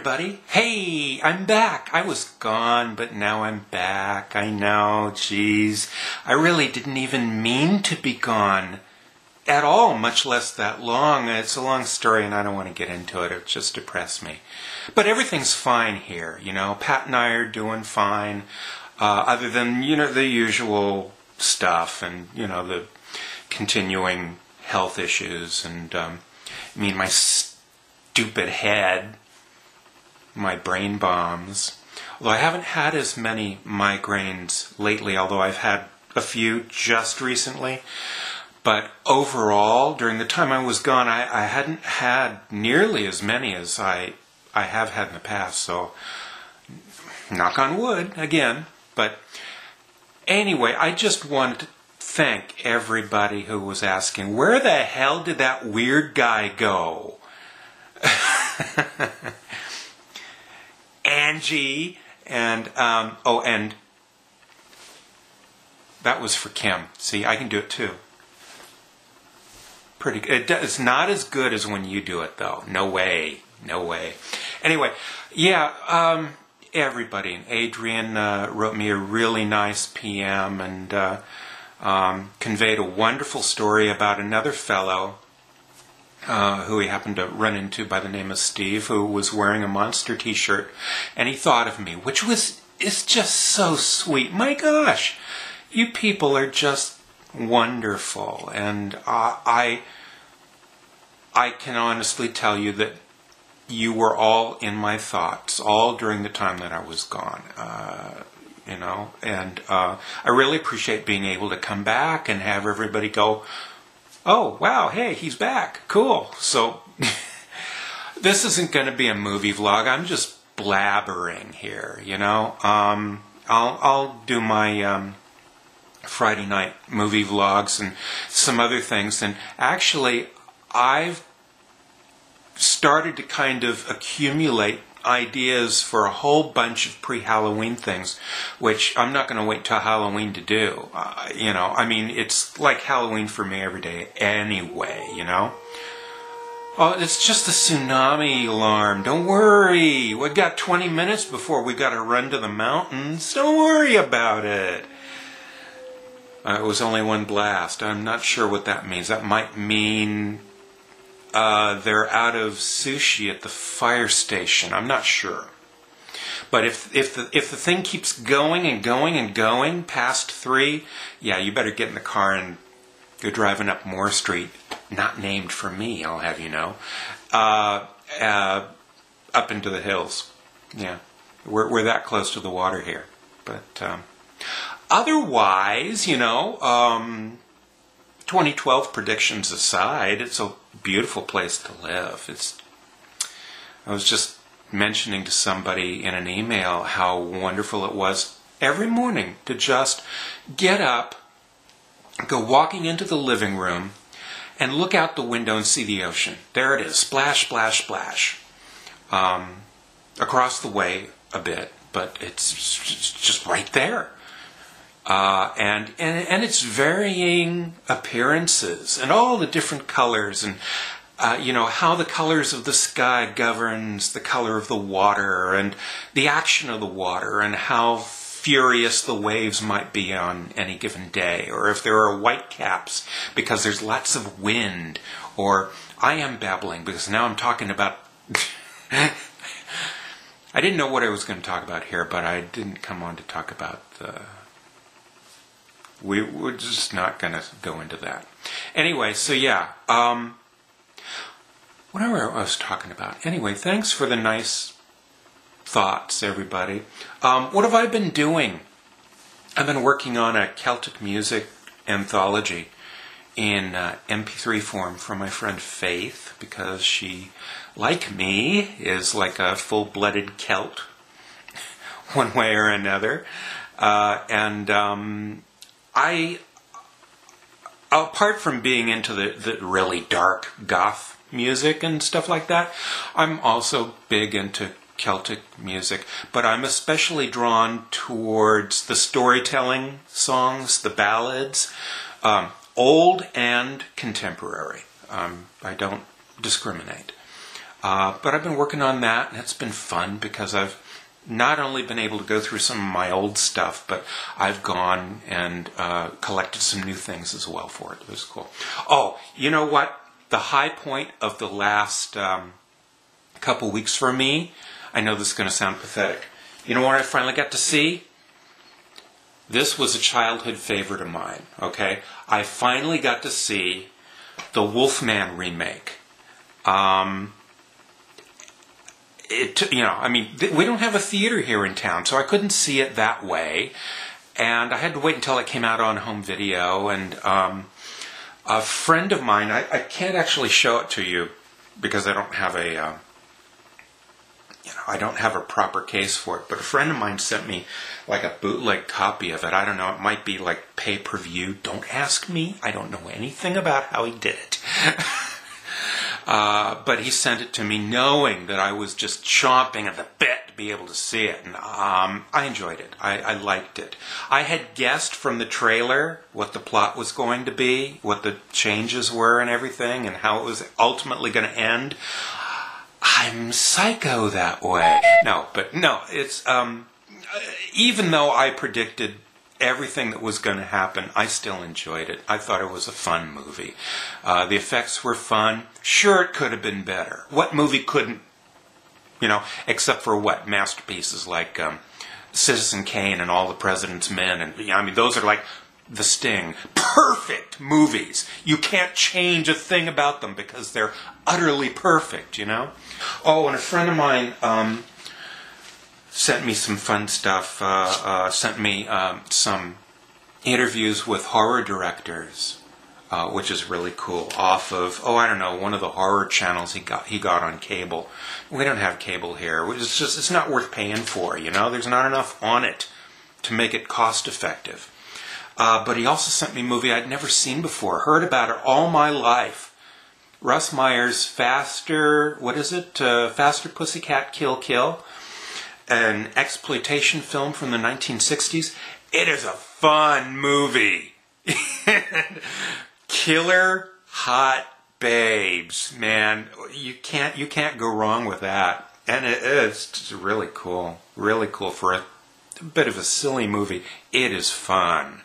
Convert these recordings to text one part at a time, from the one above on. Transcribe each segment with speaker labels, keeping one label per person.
Speaker 1: everybody. Hey, I'm back. I was gone, but now I'm back. I know, geez. I really didn't even mean to be gone at all, much less that long. It's a long story and I don't want to get into it. It just depressed me. But everything's fine here, you know. Pat and I are doing fine, other than, you know, the usual stuff and, you know, the continuing health issues and, my stupid head, my brain bombs. Although I haven't had as many migraines lately, although I've had a few just recently. But overall, during the time I was gone, I hadn't had nearly as many as I have had in the past. So, knock on wood, again. But anyway, I just wanted to thank everybody who was asking, where the hell did that weird guy go? Angie, and and that was for Kim. See, I can do it too. Pretty good. It's not as good as when you do it, though. No way. No way. Anyway, yeah, everybody. And Adrian wrote me a really nice PM and conveyed a wonderful story about another fellow who he happened to run into by the name of Steve, who was wearing a Monster t-shirt, and he thought of me, which is just so sweet. My gosh, you people are just wonderful, and I can honestly tell you that you were all in my thoughts, all during the time that I was gone, you know, and I really appreciate being able to come back and have everybody go, oh, wow, hey, he's back. Cool. So, this isn't going to be a movie vlog. I'm just blabbering here, you know. I'll do my Friday night movie vlogs and some other things. And actually, I've started to kind of accumulate ideas for a whole bunch of pre-Halloween things, which I'm not going to wait till Halloween to do. You know, I mean, it's like Halloween for me every day anyway, you know. Oh, it's just a tsunami alarm. Don't worry. We've got 20 minutes before we got to run to the mountains. Don't worry about it. It was only one blast. I'm not sure what that means. That might mean they're out of sushi at the fire station. I'm not sure. But if the thing keeps going and going and going past 3, yeah, you better get in the car and go driving up Moore Street. Not named for me, I'll have you know. Up into the hills. Yeah, we're that close to the water here. But otherwise, you know, 2012 predictions aside, it's a beautiful place to live. I was just mentioning to somebody in an email how wonderful it was every morning to just get up, go walking into the living room, and look out the window and see the ocean. There it is, splash, splash, splash. Across the way a bit, but it's just right there. And it's varying appearances and all the different colors and you know, how the colors of the sky governs the color of the water and the action of the water and how furious the waves might be on any given day, or if there are white caps because there's lots of wind, or I am babbling because now I'm talking about I didn't know what I was going to talk about here, but I didn't come on to talk about we're just not going to go into that. Anyway, so yeah, whatever I was talking about. Anyway, thanks for the nice thoughts, everybody. What have I been doing? I've been working on a Celtic music anthology in MP3 form for my friend Faith, because she, like me, is like a full-blooded Celt, one way or another. I, apart from being into the really dark goth music and stuff like that, I'm also big into Celtic music, but I'm especially drawn towards the storytelling songs, the ballads, old and contemporary. I don't discriminate. But I've been working on that, and it's been fun because I've not only been able to go through some of my old stuff, but I've gone and collected some new things as well for it. It was cool. Oh, you know what? The high point of the last couple weeks for me, I know this is going to sound pathetic. You know what I finally got to see? This was a childhood favorite of mine, okay? I finally got to see the Wolfman remake. We don't have a theater here in town, so I couldn't see it that way. And I had to wait until it came out on home video. And a friend of mine, I can't actually show it to you because I don't have a proper case for it. But a friend of mine sent me like a bootleg copy of it. I don't know, it might be like pay-per-view. Don't ask me. I don't know anything about how he did it. But he sent it to me knowing that I was just chomping at the bit to be able to see it. And I enjoyed it. I liked it. I had guessed from the trailer what the plot was going to be, what the changes were and everything, and how it was ultimately going to end. I'm psycho that way. No, it's... even though I predicted everything that was going to happen, I still enjoyed it. I thought it was a fun movie. The effects were fun. Sure, it could have been better. What movie couldn't, except for what? Masterpieces like Citizen Kane and All the President's Men. And those are like The Sting. Perfect movies. You can't change a thing about them because they're utterly perfect, Oh, and a friend of mine... sent me some fun stuff, sent me some interviews with horror directors, which is really cool, off of, one of the horror channels he got on cable. We don't have cable here. It's not worth paying for, There's not enough on it to make it cost effective. But he also sent me a movie I'd never seen before, heard about it all my life. Russ Meyer's Faster Pussycat Kill Kill. An exploitation film from the 1960s. It is a fun movie. Killer hot babes, man. You can't go wrong with that. And it's just really cool for a bit of a silly movie. It is fun.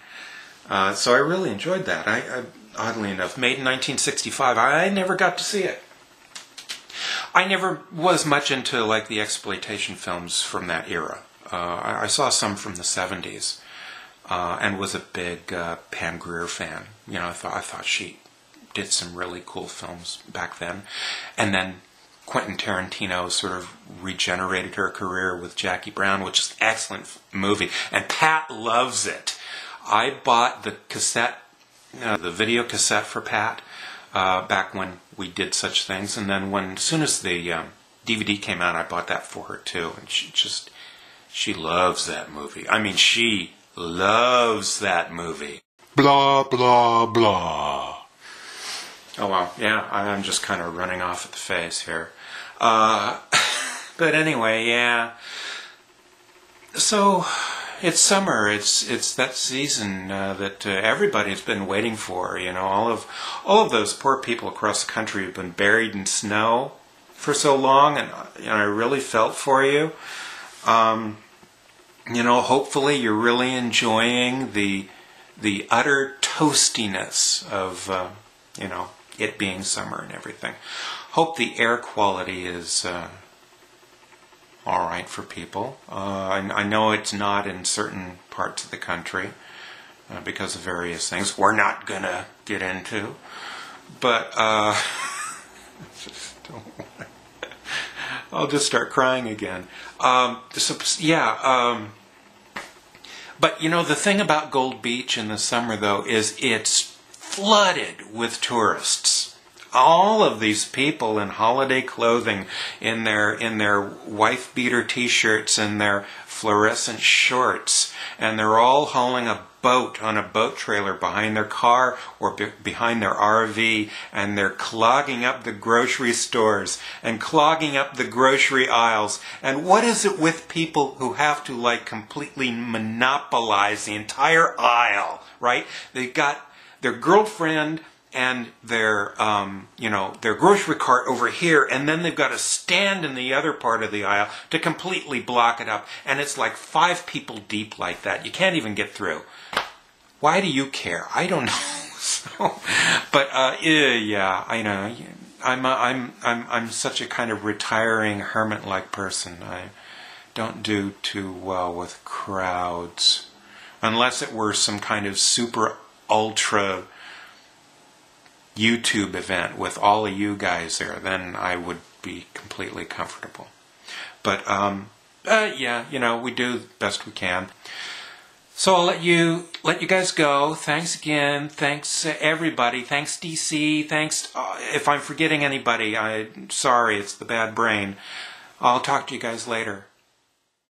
Speaker 1: So I really enjoyed that. I oddly enough, made in 1965. I never got to see it. I never was much into like the exploitation films from that era. I saw some from the 70s and was a big Pam Grier fan. I thought she did some really cool films back then. And then Quentin Tarantino sort of regenerated her career with Jackie Brown, which is an excellent movie. And Pat loves it. I bought the cassette, the video cassette for Pat. Back when we did such things, and then as soon as the DVD came out, I bought that for her too, and she loves that movie. She loves that movie. Blah, blah, blah. Oh well, yeah, I'm just kind of running off at the face here. But anyway, yeah. So... it's summer. It's that season that everybody's been waiting for. All of those poor people across the country have been buried in snow for so long, and I really felt for you. Hopefully you're really enjoying the utter toastiness of it being summer and everything. Hope the air quality is. All right for people. I know it's not in certain parts of the country because of various things we're not going to get into. But I'll just start crying again. But the thing about Gold Beach in the summer, though, is it's flooded with tourists. All of these people in holiday clothing, in their wife beater t-shirts and their fluorescent shorts, and they're all hauling a boat on a boat trailer behind their car or behind their RV, and they're clogging up the grocery stores and clogging up the grocery aisles. And what is it with people who have to completely monopolize the entire aisle, right? They got their girlfriend and their their grocery cart over here, and then they've got to stand in the other part of the aisle to completely block it up, and it's like 5 people deep like that. You can't even get through. Why do you care? I don't know. So, but yeah, I know. I'm such a kind of retiring hermit-like person. I don't do too well with crowds, unless it were some kind of super ultra YouTube event with all of you guys there. Then I would be completely comfortable. But yeah, we do the best we can. So I'll let you guys go. Thanks again. Thanks everybody. Thanks DC. Thanks if I'm forgetting anybody. I'm sorry. It's the bad brain. I'll talk to you guys later.